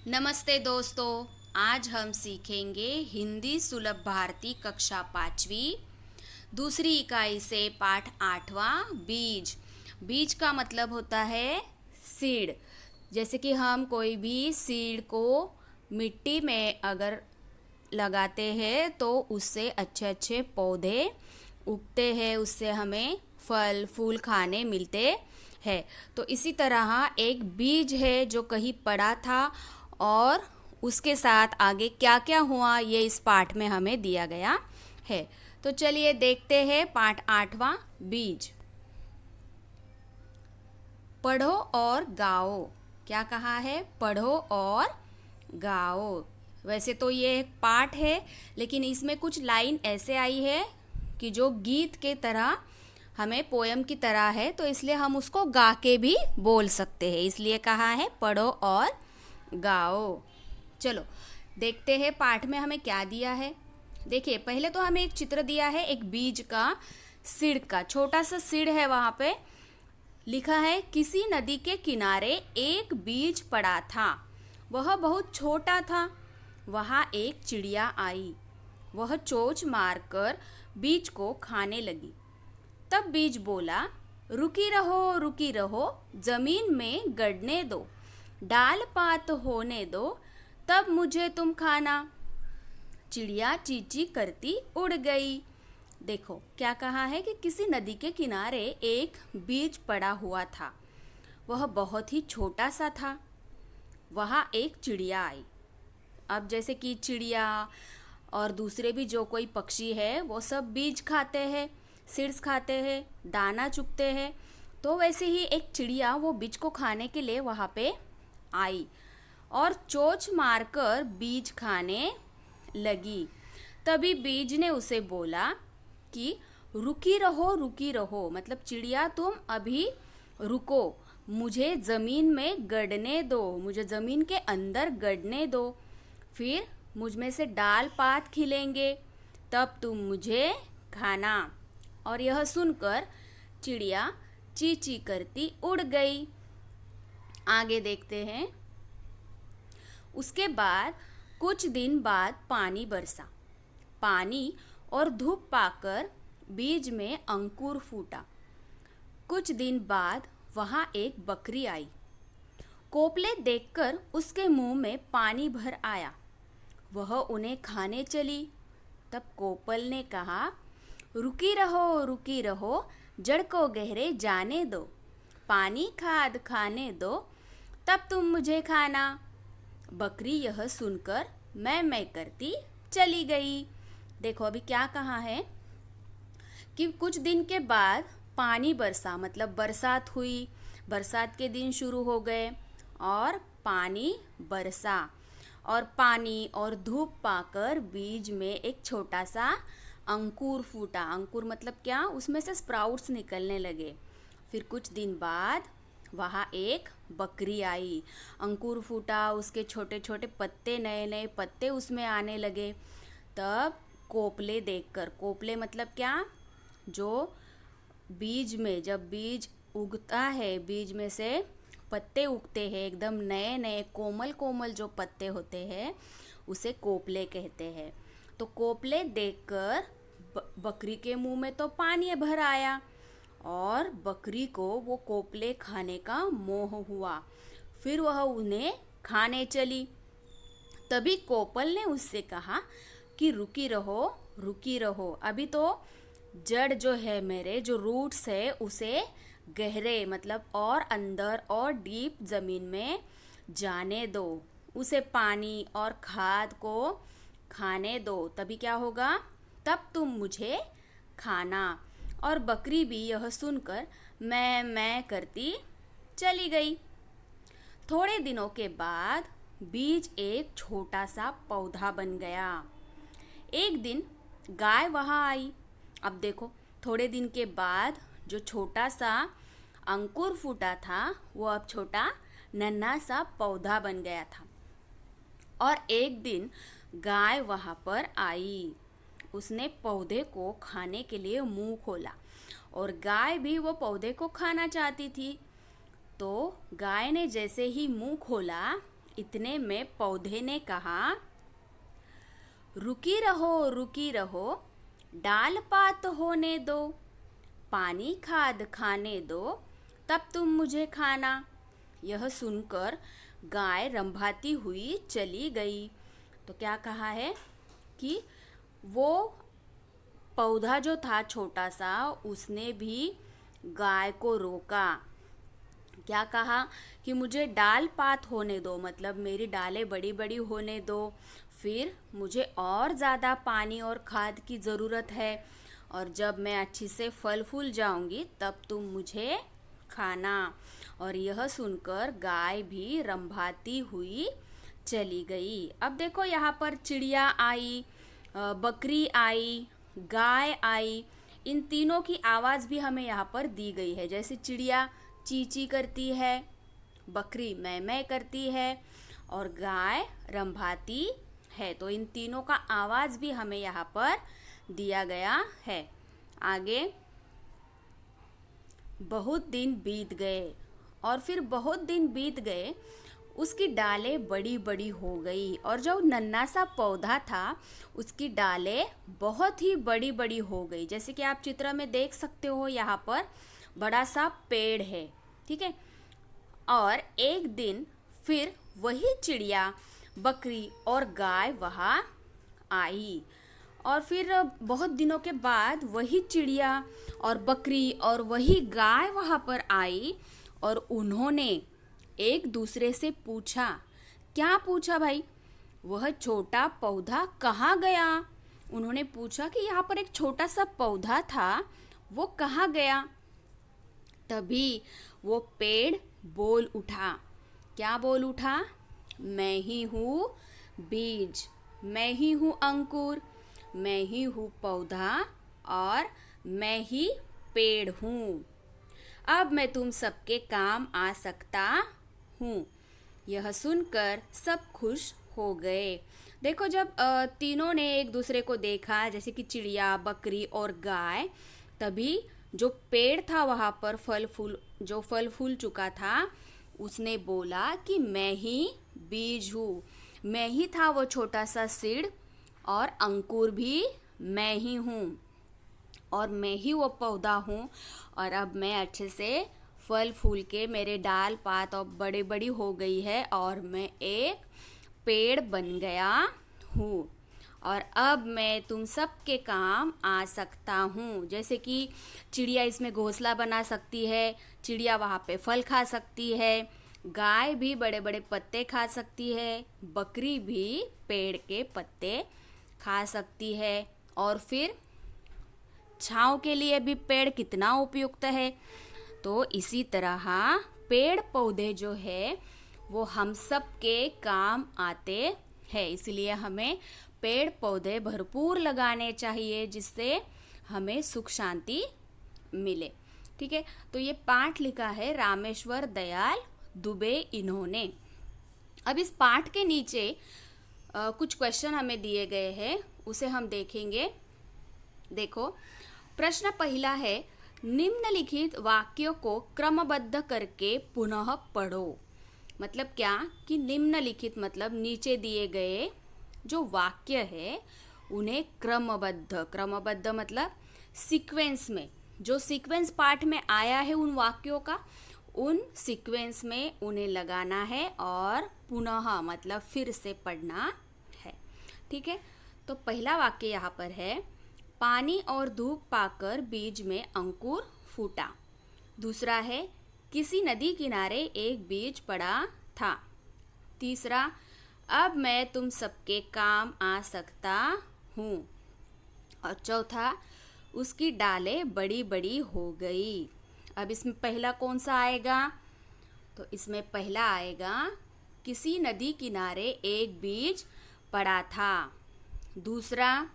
नमस्ते दोस्तों। आज हम सीखेंगे हिंदी सुलभ भारती कक्षा 5वीं दूसरी इकाई से पाठ 8वां बीज। बीज का मतलब होता है सीड। जैसे कि हम कोई भी सीड को मिट्टी में अगर लगाते हैं तो उससे अच्छे अच्छे पौधे उगते हैं, उससे हमें फल फूल खाने मिलते हैं। तो इसी तरह एक बीज है जो कहीं पड़ा था और उसके साथ आगे क्या क्या हुआ ये इस पाठ में हमें दिया गया है। तो चलिए देखते हैं पाठ 8वां बीज। पढ़ो और गाओ। क्या कहा है? पढ़ो और गाओ। वैसे तो ये एक पाठ है, लेकिन इसमें कुछ लाइन ऐसे आई है कि जो गीत के तरह हमें पोयम की तरह है, तो इसलिए हम उसको गा के भी बोल सकते हैं, इसलिए कहा है पढ़ो और गाओ। चलो देखते हैं पाठ में हमें क्या दिया है। देखिए, पहले तो हमें एक चित्र दिया है एक बीज का, सीड़ का। छोटा सा सीड़ है, वहां पे लिखा है किसी नदी के किनारे एक बीज पड़ा था, वह बहुत छोटा था। वहां एक चिड़िया आई, वह चोंच मारकर बीज को खाने लगी। तब बीज बोला, रुकी रहो, जमीन में गड़ने दो, डाल पात होने दो, तब मुझे तुम खाना। चिड़िया चींची करती उड़ गई। देखो क्या कहा है कि किसी नदी के किनारे एक बीज पड़ा हुआ था, वह बहुत ही छोटा सा था। वहाँ एक चिड़िया आई। अब जैसे कि चिड़िया और दूसरे भी जो कोई पक्षी है वो सब बीज खाते हैं, सीड्स खाते हैं, दाना चुगते हैं। तो वैसे ही एक चिड़िया वो बीज को खाने के लिए वहाँ पे आई और चोंच मारकर बीज खाने लगी। तभी बीज ने उसे बोला कि रुकी रहो, मतलब चिड़िया तुम अभी रुको, मुझे ज़मीन में गड़ने दो, मुझे ज़मीन के अंदर गड़ने दो, फिर मुझ में से डाल पात खिलेंगे, तब तुम मुझे खाना। और यह सुनकर चिड़िया ची ची करती उड़ गई। आगे देखते हैं। उसके बाद कुछ दिन बाद पानी बरसा। पानी और धूप पाकर बीज में अंकुर फूटा। कुछ दिन बाद वहाँ एक बकरी आई। कोपले देखकर उसके मुंह में पानी भर आया, वह उन्हें खाने चली। तब कोपल ने कहा, रुकी रहो, जड़ को गहरे जाने दो, पानी खाद खाने दो, तब तुम मुझे खाना। बकरी यह सुनकर मैं करती चली गई। देखो अभी क्या कहा है कि कुछ दिन के बाद पानी बरसा, मतलब बरसात हुई, बरसात के दिन शुरू हो गए और पानी बरसा और पानी और धूप पाकर बीज में एक छोटा सा अंकुर फूटा। अंकुर मतलब क्या? उसमें से स्प्राउट्स निकलने लगे। फिर कुछ दिन बाद वहाँ एक बकरी आई, अंकुर फूटा, उसके छोटे छोटे पत्ते, नए नए पत्ते उसमें आने लगे। तब कोपले देखकर, कोपले मतलब क्या? जो बीज में, जब बीज उगता है, बीज में से पत्ते उगते हैं, एकदम नए नए कोमल कोमल जो पत्ते होते हैं, उसे कोपले कहते हैं। तो कोपले देखकर बकरी के मुंह में तो पानी भर आया और बकरी को वो कोपले खाने का मोह हुआ। फिर वह उन्हें खाने चली। तभी कोपल ने उससे कहा कि रुकी रहो, अभी तो जड़ जो है, मेरे जो रूट्स है, उसे गहरे मतलब और अंदर और डीप ज़मीन में जाने दो, उसे पानी और खाद को खाने दो, तभी क्या होगा? तब तुम मुझे खाना। और बकरी भी यह सुनकर मैं करती चली गई। थोड़े दिनों के बाद बीज एक छोटा सा पौधा बन गया। एक दिन गाय वहाँ आई। अब देखो, थोड़े दिन के बाद जो छोटा सा अंकुर फूटा था वो अब छोटा नन्हा सा पौधा बन गया था। और एक दिन गाय वहाँ पर आई। उसने पौधे को खाने के लिए मुंह खोला और गाय भी वो पौधे को खाना चाहती थी। तो गाय ने जैसे ही मुंह खोला, इतने में पौधे ने कहा, रुकी रहो, डाल पात होने दो, पानी खाद खाने दो, तब तुम मुझे खाना। यह सुनकर गाय रंभाती हुई चली गई। तो क्या कहा है कि वो पौधा जो था छोटा सा, उसने भी गाय को रोका। क्या कहा कि मुझे डाल पात होने दो, मतलब मेरी डालें बड़ी बड़ी होने दो, फिर मुझे और ज़्यादा पानी और खाद की ज़रूरत है, और जब मैं अच्छी से फल फूल जाऊंगी तब तुम मुझे खाना। और यह सुनकर गाय भी रंभाती हुई चली गई। अब देखो यहाँ पर चिड़िया आई, बकरी आई, गाय आई, इन तीनों की आवाज़ भी हमें यहाँ पर दी गई है। जैसे चिड़िया ची ची करती है, बकरी मै मै करती है और गाय रंभाती है। तो इन तीनों का आवाज़ भी हमें यहाँ पर दिया गया है। आगे, बहुत दिन बीत गए और फिर बहुत दिन बीत गए, उसकी डालें बड़ी बड़ी हो गई और जो नन्हा सा पौधा था उसकी डालें बहुत ही बड़ी बड़ी हो गई। जैसे कि आप चित्र में देख सकते हो, यहाँ पर बड़ा सा पेड़ है, ठीक है। और एक दिन फिर वही चिड़िया, बकरी और गाय वहाँ आई, और फिर बहुत दिनों के बाद वही चिड़िया और बकरी और वही गाय वहाँ पर आई और उन्होंने एक दूसरे से पूछा। क्या पूछा भाई? वह छोटा पौधा कहाँ गया? उन्होंने पूछा कि यहाँ पर एक छोटा सा पौधा था, वो कहाँ गया? तभी वो पेड़ बोल उठा। क्या बोल उठा? मैं ही हूँ बीज, मैं ही हूँ अंकुर, मैं ही हूँ पौधा और मैं ही पेड़ हूँ। अब मैं तुम सबके काम आ सकता हूँ। यह सुनकर सब खुश हो गए। देखो, जब तीनों ने एक दूसरे को देखा, जैसे कि चिड़िया, बकरी और गाय, तभी जो पेड़ था वहाँ पर जो फल फूल चुका था, उसने बोला कि मैं ही बीज हूँ, मैं ही था वो छोटा सा सीड, और अंकुर भी मैं ही हूँ, और मैं ही वो पौधा हूँ, और अब मैं अच्छे से फल फूल के मेरे डाल पात और बड़ी बड़ी हो गई है और मैं एक पेड़ बन गया हूँ, और अब मैं तुम सबके काम आ सकता हूँ। जैसे कि चिड़िया इसमें घोंसला बना सकती है, चिड़िया वहाँ पे फल खा सकती है, गाय भी बड़े बड़े पत्ते खा सकती है, बकरी भी पेड़ के पत्ते खा सकती है, और फिर छांव के लिए भी पेड़ कितना उपयुक्त है। तो इसी तरह पेड़ पौधे जो है वो हम सब के काम आते हैं, इसलिए हमें पेड़ पौधे भरपूर लगाने चाहिए, जिससे हमें सुख शांति मिले। ठीक है, तो ये पाठ लिखा है रामेश्वर दयाल दुबे इन्होंने। अब इस पाठ के नीचे कुछ क्वेश्चन हमें दिए गए हैं, उसे हम देखेंगे। देखो, प्रश्न पहला है, निम्नलिखित वाक्यों को क्रमबद्ध करके पुनः पढ़ो। मतलब क्या कि निम्नलिखित मतलब नीचे दिए गए जो वाक्य है उन्हें क्रमबद्ध मतलब सीक्वेंस में, जो सीक्वेंस पाठ में आया है उन वाक्यों का, उन सीक्वेंस में उन्हें लगाना है और पुनः मतलब फिर से पढ़ना है। ठीक है, तो पहला वाक्य यहाँ पर है, पानी और धूप पाकर बीज में अंकुर फूटा। दूसरा है, किसी नदी किनारे एक बीज पड़ा था। तीसरा, अब मैं तुम सबके काम आ सकता हूँ। और चौथा, उसकी डालें बड़ी बड़ी हो गई। अब इसमें पहला कौन सा आएगा? तो इसमें पहला आएगा, किसी नदी किनारे एक बीज पड़ा था। दूसरा,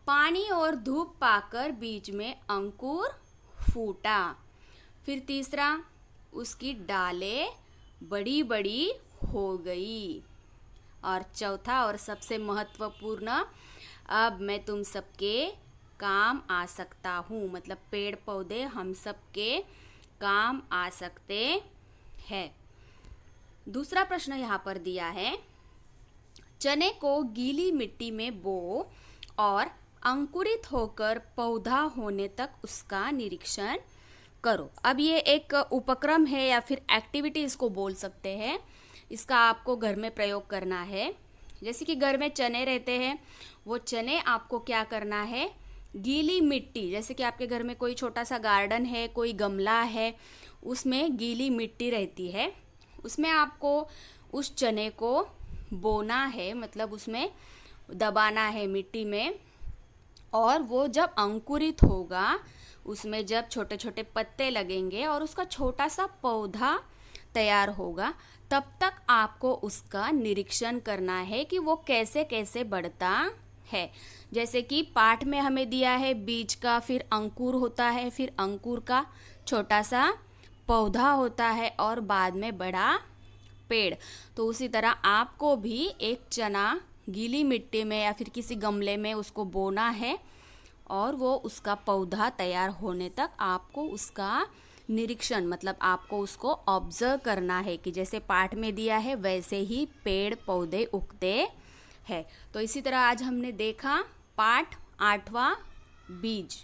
पानी और धूप पाकर बीज में अंकुर फूटा। फिर तीसरा, उसकी डालें बड़ी बड़ी हो गई। और चौथा और सबसे महत्वपूर्ण, अब मैं तुम सबके काम आ सकता हूँ, मतलब पेड़ पौधे हम सबके काम आ सकते हैं। दूसरा प्रश्न यहाँ पर दिया है, चने को गीली मिट्टी में बो और अंकुरित होकर पौधा होने तक उसका निरीक्षण करो। अब ये एक उपक्रम है या फिर एक्टिविटी इसको बोल सकते हैं। इसका आपको घर में प्रयोग करना है। जैसे कि घर में चने रहते हैं, वो चने आपको क्या करना है, गीली मिट्टी, जैसे कि आपके घर में कोई छोटा सा गार्डन है, कोई गमला है, उसमें गीली मिट्टी रहती है, उसमें आपको उस चने को बोना है, मतलब उसमें दबाना है मिट्टी में। और वो जब अंकुरित होगा, उसमें जब छोटे छोटे पत्ते लगेंगे और उसका छोटा सा पौधा तैयार होगा, तब तक आपको उसका निरीक्षण करना है कि वो कैसे कैसे बढ़ता है। जैसे कि पाठ में हमें दिया है बीज का, फिर अंकुर होता है, फिर अंकुर का छोटा सा पौधा होता है और बाद में बड़ा पेड़। तो उसी तरह आपको भी एक चना गीली मिट्टी में या फिर किसी गमले में उसको बोना है और वो उसका पौधा तैयार होने तक आपको उसका निरीक्षण, मतलब आपको उसको ऑब्जर्व करना है कि जैसे पाठ में दिया है वैसे ही पेड़ पौधे उगते हैं। तो इसी तरह आज हमने देखा पाठ 8वां बीज।